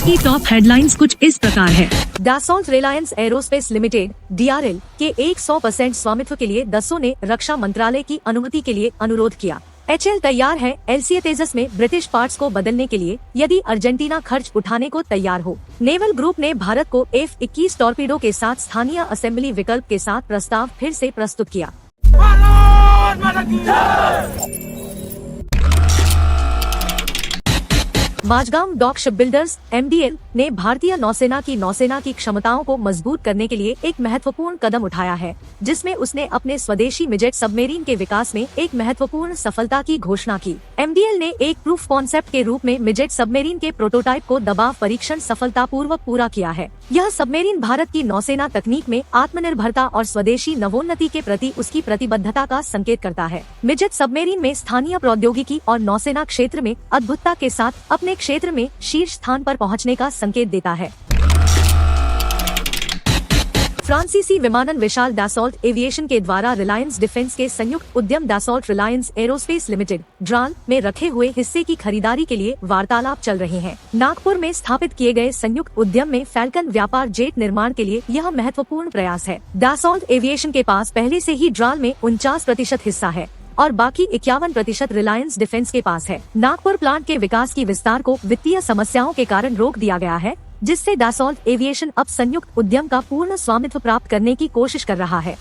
आज की top headlines कुछ इस प्रकार है। दासोल्ट रिलायंस एरोस्पेस लिमिटेड DRL के 100% स्वामित्व के लिए दसों ने रक्षा मंत्रालय की अनुमति के लिए अनुरोध किया। HL तैयार है LCA तेजस में ब्रिटिश पार्ट्स को बदलने के लिए यदि अर्जेंटीना खर्च उठाने को तैयार हो। नेवल ग्रुप ने भारत को F-21 टॉर्पीडो के साथ स्थानीय असेंबली विकल्प के साथ प्रस्ताव फिर से प्रस्तुत किया। माझगांव डॉक शिपबिल्डर्स MDL ने भारतीय नौसेना की क्षमताओं को मजबूत करने के लिए एक महत्वपूर्ण कदम उठाया है, जिसमें उसने अपने स्वदेशी मिजेट सबमरीन के विकास में एक महत्वपूर्ण सफलता की घोषणा की। MDL ने एक प्रूफ कॉन्सेप्ट के रूप में मिजेट सबमरीन के प्रोटोटाइप को दबाव परीक्षण सफलतापूर्वक पूरा किया है। यह सबमरीन भारत की नौसेना तकनीक में आत्मनिर्भरता और स्वदेशी नवोन्नति के प्रति उसकी प्रतिबद्धता का संकेत करता है। मिजेट सबमरीन में स्थानीय प्रौद्योगिकी और नौसेना क्षेत्र में अद्भुतता के साथ अपने क्षेत्र में शीर्ष स्थान पर पहुंचने का संकेत देता है। फ्रांसीसी विमानन विशाल दासोल्ट एविएशन के द्वारा रिलायंस डिफेंस के संयुक्त उद्यम दासोल्ट रिलायंस एरोस्पेस लिमिटेड DRAL में रखे हुए हिस्से की खरीदारी के लिए वार्तालाप चल रहे हैं। नागपुर में स्थापित किए गए संयुक्त उद्यम में फैल्कन व्यापार जेट निर्माण के लिए यह महत्वपूर्ण प्रयास है। दासोल्ट एविएशन के पास पहले से ही DRAL में 49% हिस्सा है और बाकी 51% रिलायंस डिफेंस के पास है। नागपुर प्लांट के विकास की विस्तार को वित्तीय समस्याओं के कारण रोक दिया गया है, जिससे दासोल्ट एविएशन अब संयुक्त उद्यम का पूर्ण स्वामित्व प्राप्त करने की कोशिश कर रहा है।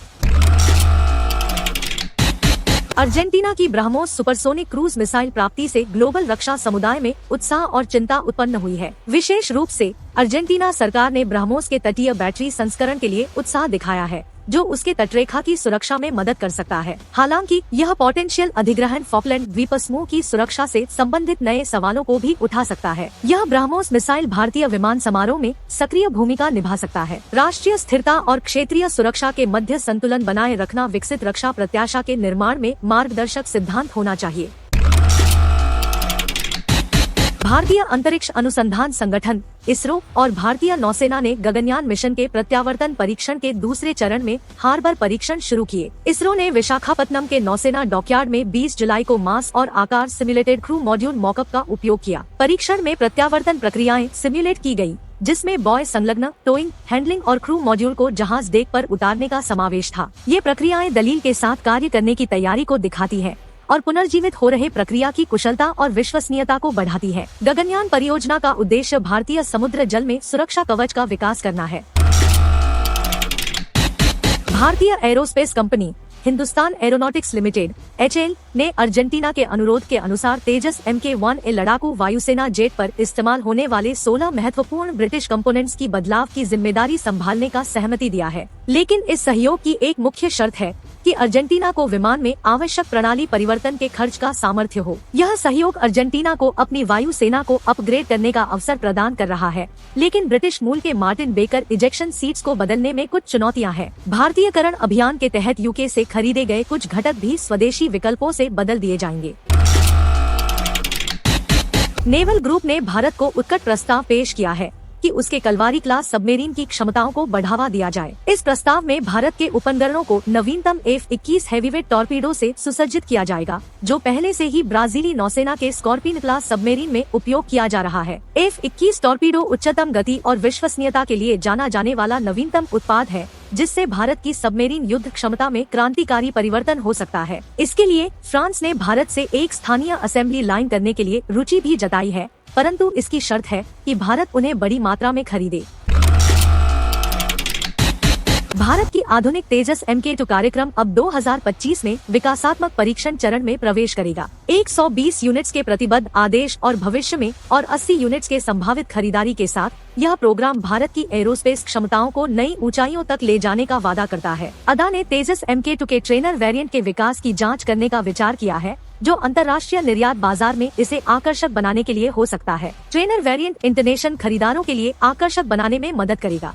अर्जेंटीना की ब्रह्मोस सुपरसोनिक क्रूज मिसाइल प्राप्ति से ग्लोबल रक्षा समुदाय में उत्साह और चिंता उत्पन्न हुई है। विशेष रूप से अर्जेंटीना सरकार ने ब्रह्मोस के तटीय बैटरी संस्करण के लिए उत्साह दिखाया है, जो उसके तटरेखा की सुरक्षा में मदद कर सकता है। हालांकि यह पोटेंशियल अधिग्रहण फॉकलैंड द्वीप समूह की सुरक्षा से संबंधित नए सवालों को भी उठा सकता है। यह ब्रह्मोस मिसाइल भारतीय विमान समारोह में सक्रिय भूमिका निभा सकता है। राष्ट्रीय स्थिरता और क्षेत्रीय सुरक्षा के मध्य संतुलन बनाए रखना विकसित रक्षा प्रत्याशा के निर्माण में मार्गदर्शक सिद्धांत होना चाहिए। भारतीय अंतरिक्ष अनुसंधान संगठन ISRO और भारतीय नौसेना ने गगनयान मिशन के प्रत्यावर्तन परीक्षण के दूसरे चरण में हार्बर परीक्षण शुरू किए। ISRO ने विशाखापत्तनम के नौसेना डॉकयार्ड में 20 जुलाई को मास और आकार सिम्युलेटेड क्रू मॉड्यूल मॉकअप का उपयोग किया। परीक्षण में प्रत्यावर्तन प्रक्रियाएं सिम्युलेट की गयी, जिसमें बॉय संलग्न, टोइंग, हैंडलिंग और क्रू मॉड्यूल को जहाज डेक पर उतारने का समावेश था। ये प्रक्रियाएं दलील के साथ कार्य करने की तैयारी को दिखाती है और पुनर्जीवित हो रहे प्रक्रिया की कुशलता और विश्वसनीयता को बढ़ाती है। गगनयान परियोजना का उद्देश्य भारतीय समुद्र जल में सुरक्षा कवच का विकास करना है। भारतीय aerospace company Hindustan aeronautics limited HAL ने अर्जेंटीना के अनुरोध के अनुसार तेजस Mk-1A लड़ाकू वायुसेना जेट पर इस्तेमाल होने वाले 16 महत्वपूर्ण ब्रिटिश कंपोनेंट्स की बदलाव की जिम्मेदारी संभालने का सहमति दिया है। लेकिन इस सहयोग की एक मुख्य शर्त है कि अर्जेंटीना को विमान में आवश्यक प्रणाली परिवर्तन के खर्च का सामर्थ्य हो। यह सहयोग अर्जेंटीना को अपनी वायुसेना को अपग्रेड करने का अवसर प्रदान कर रहा है, लेकिन ब्रिटिश मूल के मार्टिन बेकर इजेक्शन सीट्स को बदलने में कुछ चुनौतियां हैं। भारतीयकरण अभियान के तहत UK से खरीदे गए कुछ घटक भी स्वदेशी विकल्पों से बदल दिए जाएंगे। नेवल ग्रुप ने भारत को उत्कट प्रस्ताव पेश किया है कि उसके कलवारी क्लास सबमरीन की क्षमताओं को बढ़ावा दिया जाए। इस प्रस्ताव में भारत के उपकरणों को नवीनतम F-21 हैवीवेट टॉर्पीडो से सुसज्जित किया जाएगा, जो पहले से ही ब्राजीली नौसेना के स्कॉर्पियन क्लास सबमरीन में उपयोग किया जा रहा है। F-21 टॉर्पीडो उच्चतम गति और विश्वसनीयता के लिए जाना जाने वाला नवीनतम उत्पाद है, जिससे भारत की सबमरीन युद्ध क्षमता में क्रांतिकारी परिवर्तन हो सकता है। इसके लिए फ्रांस ने भारत से एक स्थानीय असेंबली लाइन करने के लिए रुचि भी जताई है, परंतु इसकी शर्त है कि भारत उन्हें बड़ी मात्रा में खरीदे। भारत की आधुनिक तेजस Mk-2 कार्यक्रम अब 2025 में विकासात्मक परीक्षण चरण में प्रवेश करेगा। 120 यूनिट्स के प्रतिबद्ध आदेश और भविष्य में और 80 यूनिट्स के संभावित खरीदारी के साथ यह प्रोग्राम भारत की एरोस्पेस क्षमताओं को नई ऊंचाइयों तक ले जाने का वादा करता है। अदा ने तेजस Mk-2 के ट्रेनर वेरिएंट के विकास की जांच करने का विचार किया है, जो अंतर्राष्ट्रीय निर्यात बाजार में इसे आकर्षक बनाने के लिए हो सकता है। ट्रेनर वेरिएंट इंटरनेशनल खरीदारों के लिए आकर्षक बनाने में मदद करेगा।